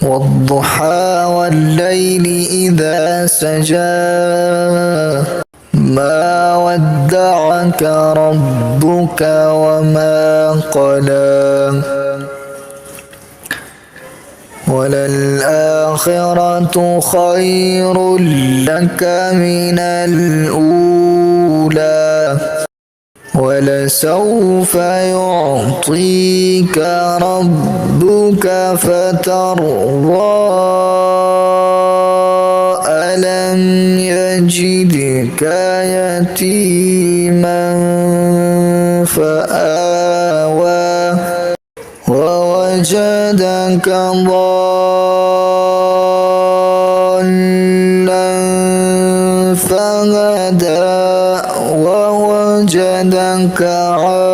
والضحى والليل إذا سجى ما ودعك ربك وما قلى وللآخرة خير لك من الأولى ولسوف يعطيك ربك فترضى ألم يجدك يتيما فآوى ووجدك ضالا فهدى ووجدك عائلا